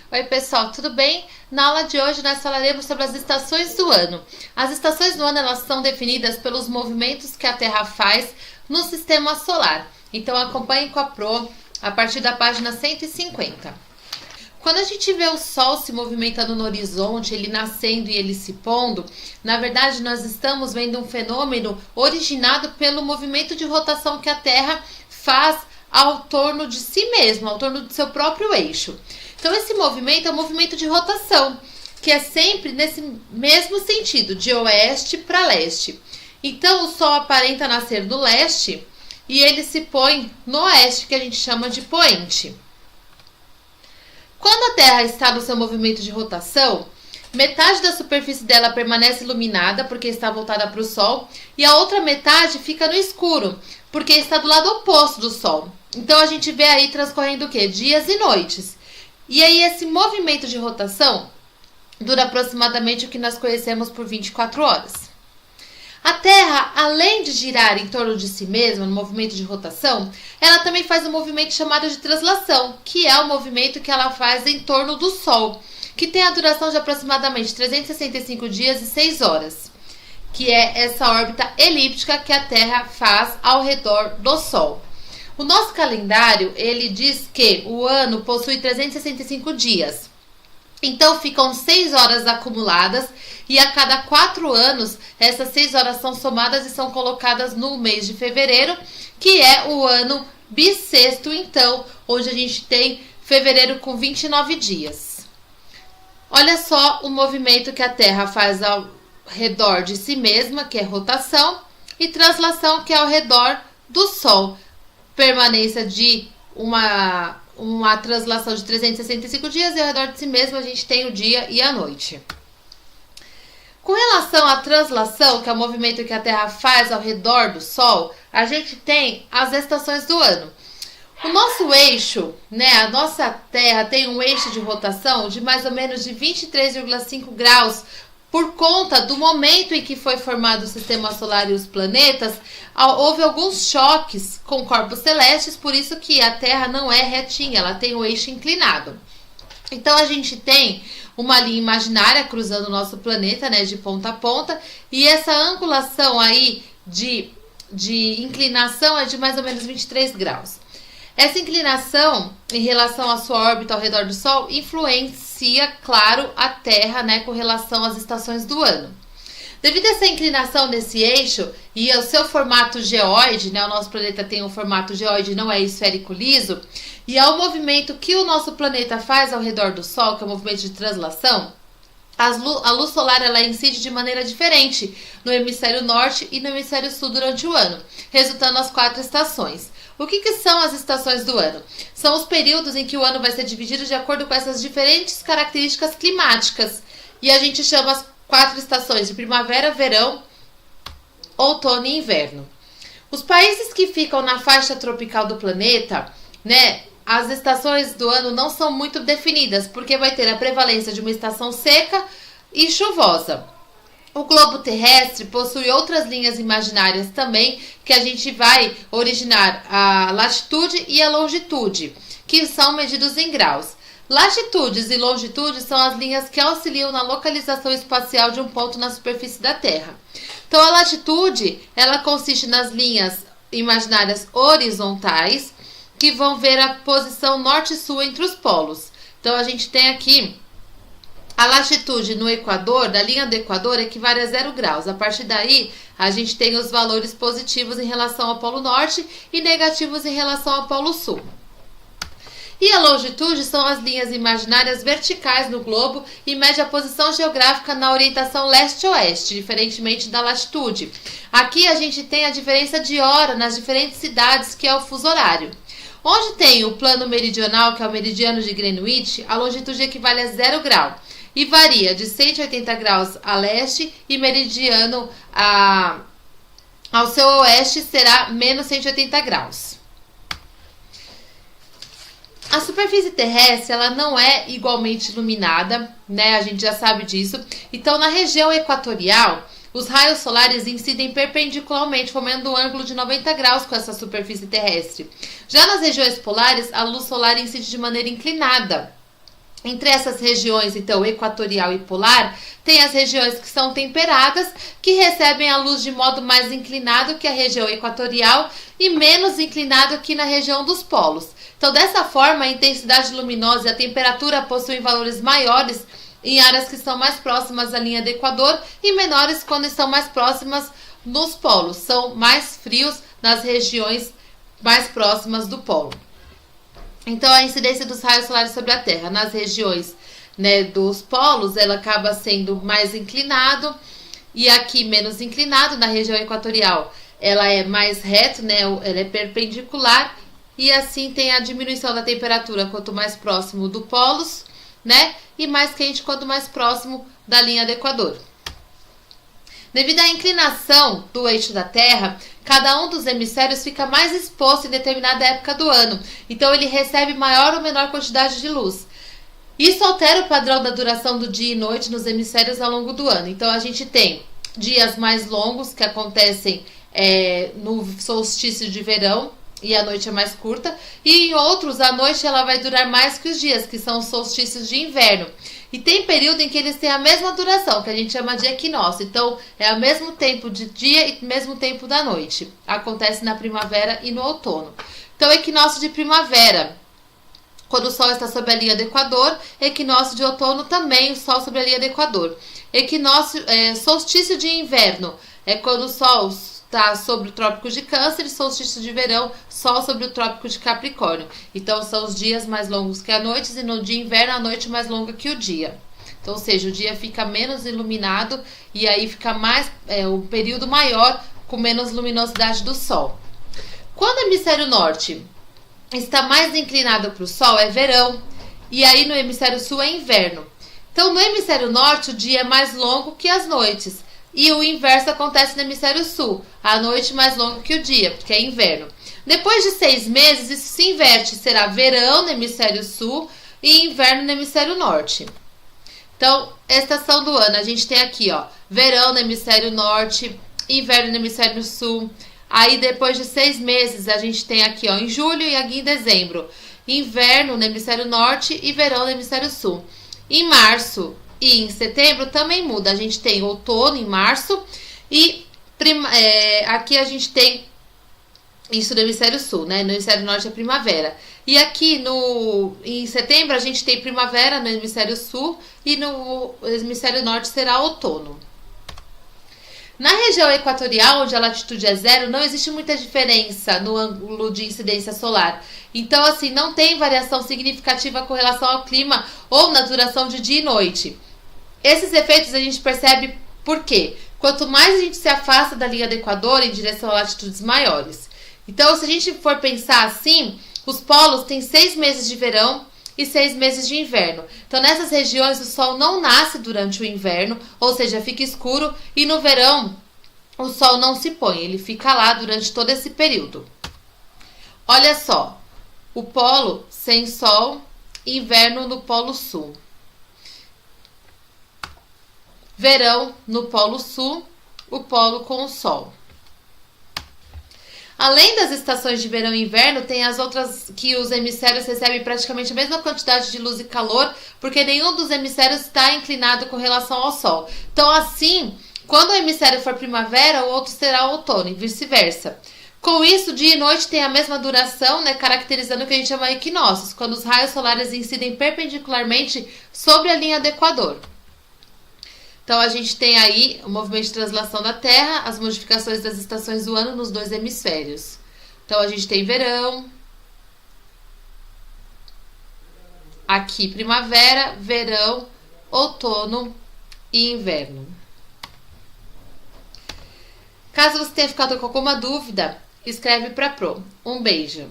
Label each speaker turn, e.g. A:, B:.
A: Oi pessoal, tudo bem? Na aula de hoje nós falaremos sobre as estações do ano. As estações do ano elas são definidas pelos movimentos que a Terra faz no sistema solar. Então acompanhe com a Pro a partir da página 150. Quando a gente vê o Sol se movimentando no horizonte, ele nascendo e ele se pondo, na verdade nós estamos vendo um fenômeno originado pelo movimento de rotação que a Terra faz ao torno de si mesmo, ao torno do seu próprio eixo. Então esse movimento é um movimento de rotação, que é sempre nesse mesmo sentido, de oeste para leste. Então o Sol aparenta nascer no leste e ele se põe no oeste, que a gente chama de poente. Quando a Terra está no seu movimento de rotação, metade da superfície dela permanece iluminada, porque está voltada para o Sol, e a outra metade fica no escuro, porque está do lado oposto do Sol. Então a gente vê aí transcorrendo o quê? Dias e noites. E aí esse movimento de rotação dura aproximadamente o que nós conhecemos por 24 horas. A Terra, além de girar em torno de si mesma, no movimento de rotação, ela também faz um movimento chamado de translação, que é o movimento que ela faz em torno do Sol, que tem a duração de aproximadamente 365 dias e 6 horas, que é essa órbita elíptica que a Terra faz ao redor do Sol. O nosso calendário, ele diz que o ano possui 365 dias. Então ficam 6 horas acumuladas e a cada 4 anos essas 6 horas são somadas e são colocadas no mês de fevereiro, que é o ano bissexto, então, onde a gente tem fevereiro com 29 dias. Olha só o movimento que a Terra faz ao redor de si mesma, que é rotação, e translação, que é ao redor do Sol. Permanência de uma translação de 365 dias e ao redor de si mesmo a gente tem o dia e a noite. Com relação à translação, que é o movimento que a Terra faz ao redor do Sol, a gente tem as estações do ano. O nosso eixo, a nossa Terra tem um eixo de rotação de mais ou menos de 23,5 graus, por conta do momento em que foi formado o sistema solar e os planetas, houve alguns choques com corpos celestes, por isso que a Terra não é retinha, ela tem o eixo inclinado. Então a gente tem uma linha imaginária cruzando o nosso planeta, de ponta a ponta, e essa angulação aí de inclinação é de mais ou menos 23 graus. Essa inclinação em relação à sua órbita ao redor do Sol influencia, claro, a Terra, com relação às estações do ano. Devido a essa inclinação desse eixo e ao seu formato geóide, o nosso planeta tem um formato geóide, não é esférico liso, e ao movimento que o nosso planeta faz ao redor do Sol, que é o movimento de translação, a luz solar ela incide de maneira diferente no hemisfério norte e no hemisfério sul durante o ano, resultando as 4 estações. O que são as estações do ano? São os períodos em que o ano vai ser dividido de acordo com essas diferentes características climáticas. E a gente chama as 4 estações de primavera, verão, outono e inverno. Os países que ficam na faixa tropical do planeta, as estações do ano não são muito definidas, porque vai ter a prevalência de uma estação seca e chuvosa. O globo terrestre possui outras linhas imaginárias também, que a gente vai originar a latitude e a longitude, que são medidos em graus. Latitudes e longitudes são as linhas que auxiliam na localização espacial de um ponto na superfície da Terra. Então a latitude, ela consiste nas linhas imaginárias horizontais, que vão ver a posição norte e sul entre os polos. Então a gente tem aqui a latitude no Equador, da linha do Equador, equivale a 0 graus. A partir daí, a gente tem os valores positivos em relação ao Polo Norte e negativos em relação ao Polo Sul. E a longitude são as linhas imaginárias verticais no globo e mede a posição geográfica na orientação leste-oeste, diferentemente da latitude. Aqui a gente tem a diferença de hora nas diferentes cidades, que é o fuso horário. Onde tem o plano meridional, que é o meridiano de Greenwich, a longitude equivale a 0 grau. E varia de 180 graus a leste e meridiano ao seu oeste será menos 180 graus. A superfície terrestre ela não é igualmente iluminada, a gente já sabe disso. Então, na região equatorial, os raios solares incidem perpendicularmente, formando um ângulo de 90 graus com essa superfície terrestre. Já nas regiões polares, a luz solar incide de maneira inclinada. Entre essas regiões, então, equatorial e polar, tem as regiões que são temperadas, que recebem a luz de modo mais inclinado que a região equatorial e menos inclinado que na região dos polos. Então, dessa forma, a intensidade luminosa e a temperatura possuem valores maiores em áreas que estão mais próximas à linha do Equador e menores quando estão mais próximas nos polos. São mais frios nas regiões mais próximas do polo. Então, a incidência dos raios solares sobre a Terra nas regiões, né, dos polos, ela acaba sendo mais inclinado e aqui menos inclinado. Na região equatorial, ela é mais reto, né, ela é perpendicular e assim tem a diminuição da temperatura quanto mais próximo do polos, né, e mais quente quanto mais próximo da linha do Equador. Devido à inclinação do eixo da Terra, cada um dos hemisférios fica mais exposto em determinada época do ano, então ele recebe maior ou menor quantidade de luz. Isso altera o padrão da duração do dia e noite nos hemisférios ao longo do ano. Então a gente tem dias mais longos que acontecem no solstício de verão e a noite é mais curta, e em outros a noite ela vai durar mais que os dias, que são os solstícios de inverno. E tem período em que eles têm a mesma duração, que a gente chama de equinócio. Então, é o mesmo tempo de dia e o mesmo tempo da noite. Acontece na primavera e no outono. Então, equinócio de primavera, quando o Sol está sobre a linha do Equador. Equinócio de outono, também o Sol sobre a linha do Equador. Solstício de inverno, é quando o Sol está sobre o Trópico de Câncer, e solstício de verão, Sol sobre o Trópico de Capricórnio. Então, são os dias mais longos que a noite, e no dia inverno, a noite mais longa que o dia. Então, ou seja, o dia fica menos iluminado, e aí fica mais o período maior, com menos luminosidade do Sol. Quando o hemisfério norte está mais inclinado para o Sol, é verão, e aí no hemisfério sul é inverno. Então, no hemisfério norte, o dia é mais longo que as noites. E o inverso acontece no hemisfério sul. A noite mais longa que o dia, porque é inverno. Depois de 6 meses, isso se inverte. Será verão no hemisfério sul e inverno no hemisfério norte. Então, estação do ano. A gente tem aqui, ó, verão no hemisfério norte, inverno no hemisfério sul. Aí, depois de 6 meses, a gente tem aqui, ó, em julho e aqui em dezembro, inverno no hemisfério norte e verão no hemisfério sul. Em março e em setembro também muda. A gente tem outono em março e aqui a gente tem isso no hemisfério sul, né? No hemisfério norte é primavera. E aqui em setembro a gente tem primavera no hemisfério sul e no hemisfério norte será outono. Na região equatorial, onde a latitude é zero, não existe muita diferença no ângulo de incidência solar. Então, assim, não tem variação significativa com relação ao clima ou na duração de dia e noite. Esses efeitos a gente percebe por quê? Quanto mais a gente se afasta da linha do Equador em direção a latitudes maiores. Então, se a gente for pensar assim, os polos têm 6 meses de verão e 6 meses de inverno. Então, nessas regiões, o Sol não nasce durante o inverno, ou seja, fica escuro, e no verão, o Sol não se põe, ele fica lá durante todo esse período. Olha só, o polo sem Sol, inverno no Polo Sul. Verão no Polo Sul, o polo com o Sol. Além das estações de verão e inverno, tem as outras que os hemisférios recebem praticamente a mesma quantidade de luz e calor, porque nenhum dos hemisférios está inclinado com relação ao Sol. Então, assim, quando o hemisfério for primavera, o outro será outono e vice-versa. Com isso, dia e noite têm a mesma duração, né, caracterizando o que a gente chama de equinócios, quando os raios solares incidem perpendicularmente sobre a linha do Equador. Então, a gente tem aí o movimento de translação da Terra, as modificações das estações do ano nos dois hemisférios. Então, a gente tem verão, aqui primavera, verão, outono e inverno. Caso você tenha ficado com alguma dúvida, escreve para Pro. Um beijo!